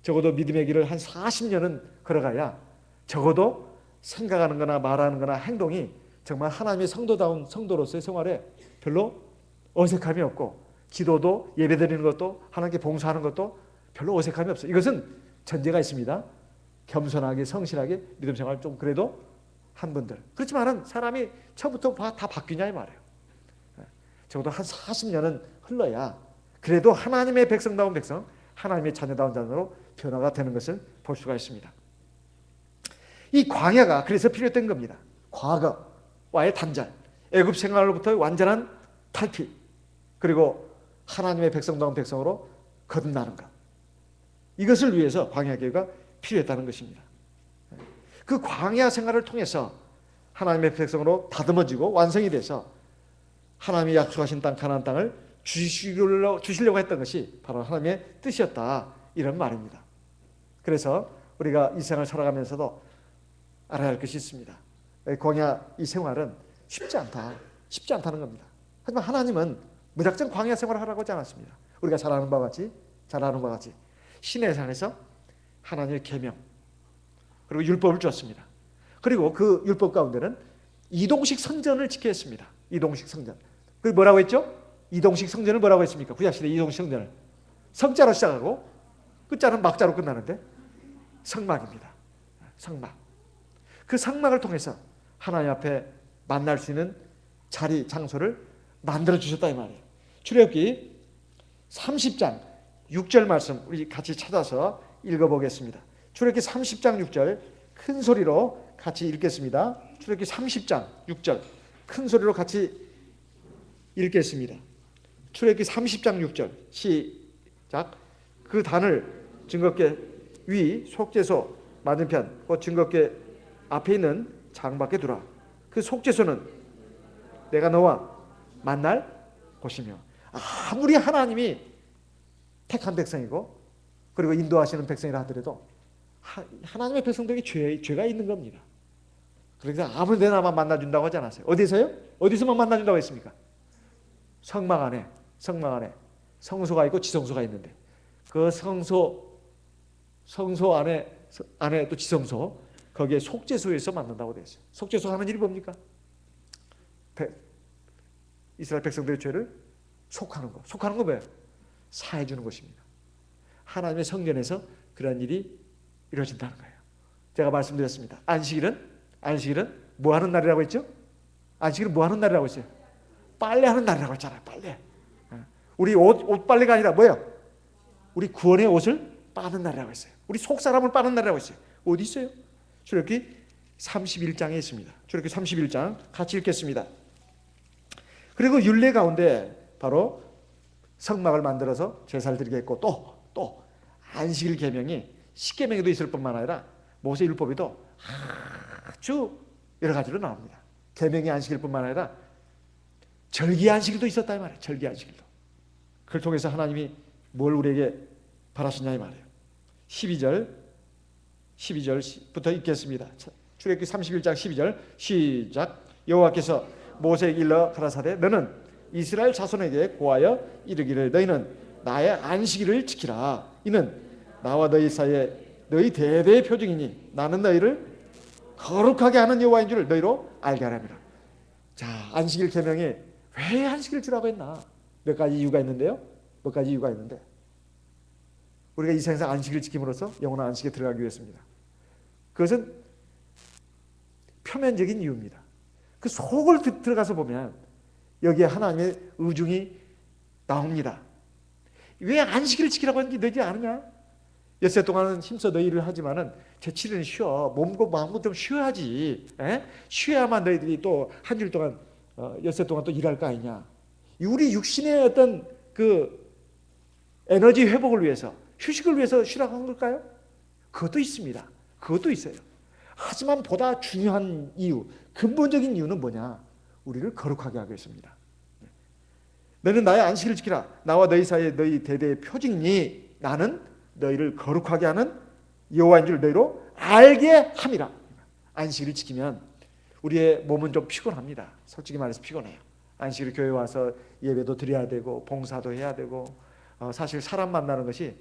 적어도 믿음의 길을 한 40년은 걸어가야 적어도 생각하는 거나 말하는 거나 행동이 정말 하나님의 성도다운 성도로서의 생활에 별로 어색함이 없고 기도도 예배드리는 것도 하나님께 봉사하는 것도 별로 어색함이 없어요. 이것은 전제가 있습니다. 겸손하게 성실하게 믿음 생활 좀 그래도 한 분들. 그렇지만은 사람이 처음부터 다 바뀌냐 이 말이에요. 적어도 한 40년은 흘러야 그래도 하나님의 백성다운 백성, 하나님의 자녀다운 자녀로 변화가 되는 것을 볼 수가 있습니다. 이 광야가 그래서 필요했던 겁니다. 과거와의 단절, 애굽 생활로부터 완전한 탈피, 그리고 하나님의 백성다운 백성으로 거듭나는 것. 이것을 위해서 광야 계획가 필요했다는 것입니다. 그 광야 생활을 통해서 하나님의 백성으로 다듬어지고 완성이 돼서 하나님이 약속하신 땅 가나안 땅을 주시려고 했던 것이 바로 하나님의 뜻이었다 이런 말입니다. 그래서 우리가 이 생활을 살아가면서도 알아야 할 것이 있습니다. 광야 이 생활은 쉽지 않다는 겁니다. 하지만 하나님은 무작정 광야 생활을 하라고 하지 않았습니다. 우리가 잘 아는 바와 같이 시내산에서 하나님의 계명 그리고 율법을 주었습니다. 그리고 그 율법 가운데는 이동식 성전을 지켜야 했습니다. 이동식 성전. 그 뭐라고 했죠? 이동식 성전을 뭐라고 했습니까? 구약시대 이동식 성전을 성자로 시작하고 끝자는 막자로 끝나는데 성막입니다. 성막. 그 성막을 통해서 하나님 앞에 만날 수 있는 자리, 장소를 만들어 주셨다 이 말이에요. 출애굽기 30장 6절 말씀 우리 같이 찾아서 읽어보겠습니다. 출애굽기 30장 6절 큰 소리로 같이 읽겠습니다. 출애굽기 30장 6절 큰 소리로 같이 읽겠습니다. 출애굽기 30장 6절 시작. 그 단을 증거궤 위 속죄소 맞은편 그 증거궤 앞에 있는 장 밖에 두라. 그 속죄소는 내가 너와 만날 곳이며. 아무리 하나님이 택한 백성이고 그리고 인도하시는 백성이라 하더라도 하나님의 백성들에게 죄가 있는 겁니다. 그래서 아무리 내 나만 만나준다고 하지 않았어요. 어디서요? 어디서만 만나준다고 했습니까? 성막 안에 성소가 있고 지성소가 있는데 그 성소 안에 또 지성소 거기에 속죄소에서 만난다고 되어 있어요. 속죄소 하는 일이 뭡니까? 이스라엘 백성들의 죄를 속하는 거. 속하는 거 뭐예요? 사해 주는 것입니다. 하나님의 성전에서 그런 일이 이루어진다는 거예요. 제가 말씀드렸습니다. 안식일은 뭐 하는 날이라고 했죠? 안식일은 뭐 하는 날이라고 했어요? 빨래하는 날이라고 했잖아요. 빨래. 우리 옷 빨래가 아니라 뭐예요? 우리 구원의 옷을 빠는 날이라고 했어요. 우리 속사람을 빠는 날이라고 했어요. 어디 있어요? 출애굽기 31장에 있습니다. 출애굽기 31장 같이 읽겠습니다. 그리고 율례 가운데 바로 성막을 만들어서 제사를 드리게 했고, 또 안식일 계명이 십계명에도 있을 뿐만 아니라 모세율법에도 아주 여러 가지로 나옵니다. 계명이 안식일 뿐만 아니라 절기 안식일도 있었다 이 말이에요. 절기 안식일도. 그걸 통해서 하나님이 뭘 우리에게 바라시냐 이 말이에요. 12절부터 읽겠습니다. 출애굽기 31장 12절 시작. 여호와께서 모세에게 일러 가라사대 너는 이스라엘 자손에게 고하여 이르기를 너희는 나의 안식일을 지키라. 이는 나와 너희 사이에 너희 대대의 표징이니 나는 너희를 거룩하게 하는 여호와인 줄 너희로 알게 하랍니다. 자, 안식일 계명에 왜 안식일 주라고 했나? 몇 가지 이유가 있는데요. 몇 가지 이유가 있는데 우리가 이 세상에서 안식일을 지킴으로써 영원한 안식에 들어가기 위해서입니다. 그것은 표면적인 이유입니다. 그 속을 들어가서 보면 여기에 하나님의 의중이 나옵니다. 왜 안식일을 지키라고 하는지 너희들이 아느냐? 엿새 동안은 힘써 너희 일을 하지만은 제7일은 쉬어. 몸과 마음도 좀 쉬어야지. 쉬어야만 너희들이 또 한 주일 동안 엿새 동안 또 일할 거 아니냐? 우리 육신의 어떤 그 에너지 회복을 위해서 휴식을 위해서 쉬라고 한 걸까요? 그것도 있습니다. 그것도 있어요. 하지만 보다 중요한 이유, 근본적인 이유는 뭐냐? 우리를 거룩하게 하기 위해서입니다. 너는 나의 안식일을 지키라. 나와 너희 사이에 너희 대대의 표징이니 나는 너희를 거룩하게 하는 여호와인 줄 너희로 알게 함이라. 안식일을 지키면 우리의 몸은 좀 피곤합니다. 솔직히 말해서 피곤해요. 안식일 교회 와서 예배도 드려야 되고 봉사도 해야 되고 사실 사람 만나는 것이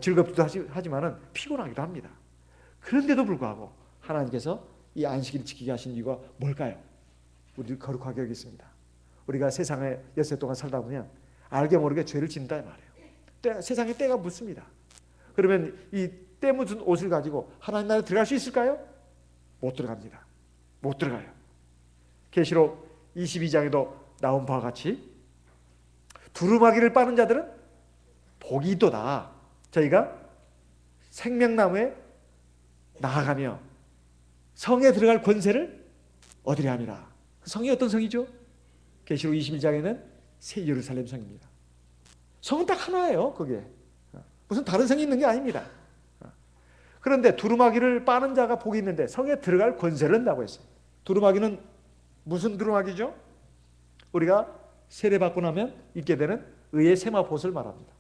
즐겁기도 하지만은 피곤하기도 합니다. 그런데도 불구하고 하나님께서 이 안식일을 지키게 하신 이유가 뭘까요? 우리를 거룩하게 여기십니다. 우리가 세상에 엿새 동안 살다 보면 알게 모르게 죄를 짓는다 이 말이에요. 세상에 때가 묻습니다. 그러면 이 때 묻은 옷을 가지고 하나님 나라에 들어갈 수 있을까요? 못 들어갑니다. 못 들어가요. 계시록 22장에도 나온 바와 같이 두루마기를 빠는 자들은 복이 있도다. 저희가 생명나무에 나아가며 성에 들어갈 권세를 얻으려 함이라. 성이 어떤 성이죠? 계시록 21장에는 새 예루살렘 성입니다. 성은 딱 하나예요. 그게 무슨 다른 성이 있는 게 아닙니다. 그런데 두루마기를 빠는 자가 복이 있는데 성에 들어갈 권세를 얻는다고 했어요. 두루마기는 무슨 두루마기죠? 우리가 세례받고 나면 입게 되는 의의 세마포스를 말합니다.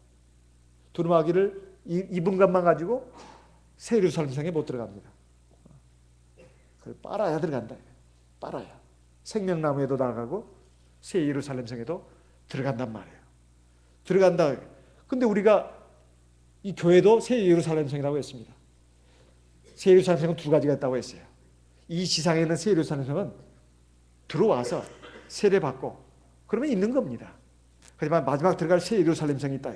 두루마기를 입은 것만 가지고 새 예루살렘 성에 못 들어갑니다. 그걸 빨아야 들어간다. 빨아야. 생명나무에도 나가고 새 예루살렘 성에도 들어간단 말이에요. 들어간다. 근데 우리가 이 교회도 새 예루살렘 성이라고 했습니다. 새 예루살렘 성은 두 가지가 있다고 했어요. 이 지상에 있는 새 예루살렘 성은 들어와서 세례받고 그러면 있는 겁니다. 하지만 마지막 들어갈 새 예루살렘 성이 있다.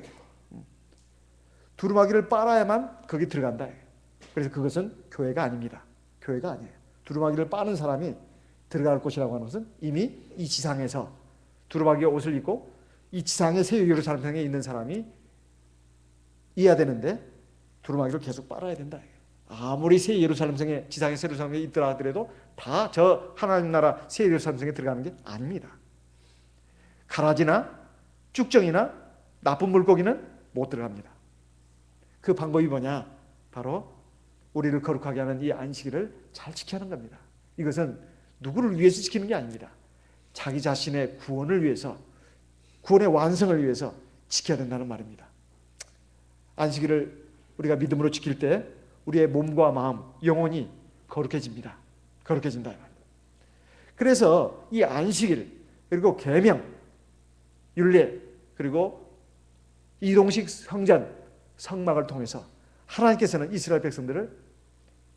두루마기를 빨아야만 거기 들어간다. 그래서 그것은 교회가 아닙니다. 교회가 아니에요. 두루마기를 빠는 사람이 들어갈 곳이라고 하는 것은 이미 이 지상에서 두루마기의 옷을 입고 이 지상의 새 예루살렘 성에 있는 사람이 이어야 되는데 두루마기를 계속 빨아야 된다. 아무리 새 예루살렘 성에 지상의 새 예루살렘에 있더라 하더라도 다 저 하나님 나라 새 예루살렘 성에 들어가는 게 아닙니다. 가라지나 쭉정이나 나쁜 물고기는 못 들어갑니다. 그 방법이 뭐냐? 바로 우리를 거룩하게 하는 이 안식일을 잘 지켜야 하는 겁니다. 이것은 누구를 위해서 지키는 게 아닙니다. 자기 자신의 구원을 위해서, 구원의 완성을 위해서 지켜야 된다는 말입니다. 안식일을 우리가 믿음으로 지킬 때 우리의 몸과 마음, 영혼이 거룩해집니다. 거룩해진다. 그래서 이 안식일, 그리고 계명, 율례, 그리고 이동식 성전, 성막을 통해서 하나님께서는 이스라엘 백성들을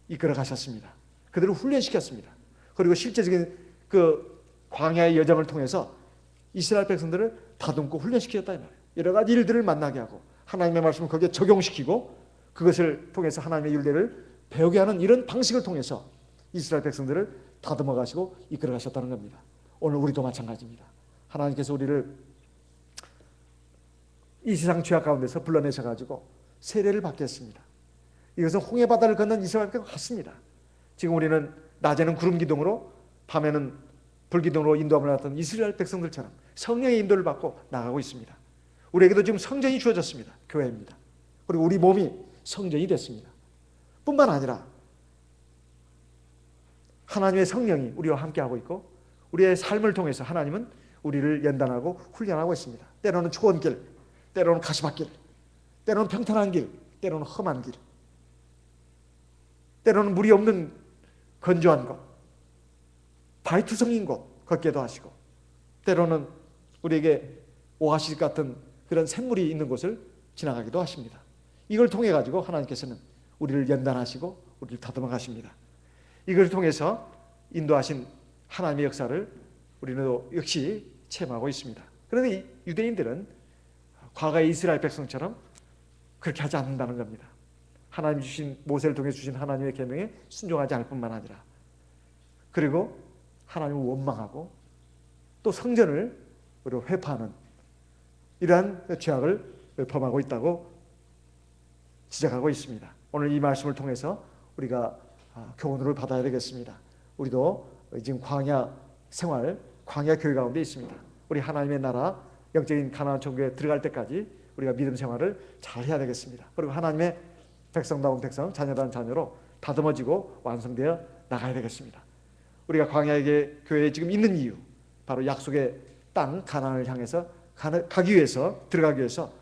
이끌어 가셨습니다. 그들을 훈련시켰습니다. 그리고 실제적인 그 광야의 여정을 통해서 이스라엘 백성들을 다듬고 훈련시켰다 이 말이에요. 여러 가지 일들을 만나게 하고 하나님의 말씀을 거기에 적용시키고 그것을 통해서 하나님의 율례를 배우게 하는 이런 방식을 통해서 이스라엘 백성들을 다듬어 가시고 이끌어 가셨다는 겁니다. 오늘 우리도 마찬가지입니다. 하나님께서 우리를 이 세상 죄악 가운데서 불러내셔 가지고 세례를 받게 했습니다. 이것은 홍해 바다를 건넌 이스라엘과 같습니다. 지금 우리는 낮에는 구름 기둥으로 밤에는 불기둥으로 인도함을 받았던 이스라엘 백성들처럼 성령의 인도를 받고 나가고 있습니다. 우리에게도 지금 성전이 주어졌습니다. 교회입니다. 그리고 우리 몸이 성전이 됐습니다. 뿐만 아니라 하나님의 성령이 우리와 함께하고 있고 우리의 삶을 통해서 하나님은 우리를 연단하고 훈련하고 있습니다. 때로는 좋은 길, 때로는 가시밭길, 때로는 평탄한 길, 때로는 험한 길, 때로는 물이 없는 건조한 곳, 바위투성인 곳 걷게도 하시고, 때로는 우리에게 오아시스 같은 그런 샘물이 있는 곳을 지나가기도 하십니다. 이걸 통해 가지고 하나님께서는 우리를 연단하시고 우리를 다듬어 가십니다. 이걸 통해서 인도하신 하나님의 역사를 우리는 역시 체험하고 있습니다. 그런데 유대인들은 과거의 이스라엘 백성처럼 그렇게 하지 않는다는 겁니다. 하나님 주신 모세를 통해 주신 하나님의 계명에 순종하지 않을 뿐만 아니라, 그리고 하나님을 원망하고 또 성전을 회파하는 이러한 죄악을 범하고 있다고 지적하고 있습니다. 오늘 이 말씀을 통해서 우리가 교훈을 받아야 되겠습니다. 우리도 지금 광야 생활, 광야 교회 가운데 있습니다. 우리 하나님의 나라, 영적인 가나안 천국에 들어갈 때까지 우리가 믿음 생활을 잘 해야 되겠습니다. 그리고 하나님의 백성다운 백성, 자녀다운 자녀로 다듬어지고 완성되어 나가야 되겠습니다. 우리가 광야의 교회에 지금 있는 이유, 바로 약속의 땅 가나안을 향해서 가기 위해서, 들어가기 위해서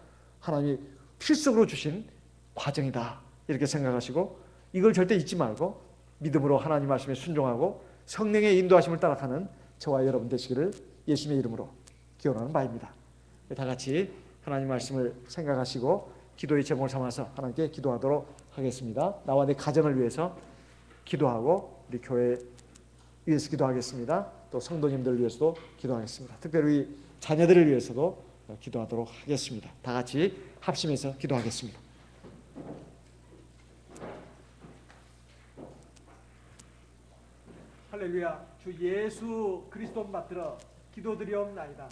하나님이 필수적으로 주신 과정이다, 이렇게 생각하시고 이걸 절대 잊지 말고 믿음으로 하나님 말씀에 순종하고 성령의 인도하심을 따라가는 저와 여러분 되시기를 예수님의 이름으로 기원하는 바입니다. 다 같이 하나님 말씀을 생각하시고 기도의 제목을 삼아서 하나님께 기도하도록 하겠습니다. 나와 내 가정을 위해서 기도하고 우리 교회 위해서 기도하겠습니다. 또 성도님들을 위해서도 기도하겠습니다. 특별히 자녀들을 위해서도 기도하도록 하겠습니다. 다 같이 합심해서 기도하겠습니다. 할렐루야. 주 예수 그리스도 받들어 기도드리옵나이다.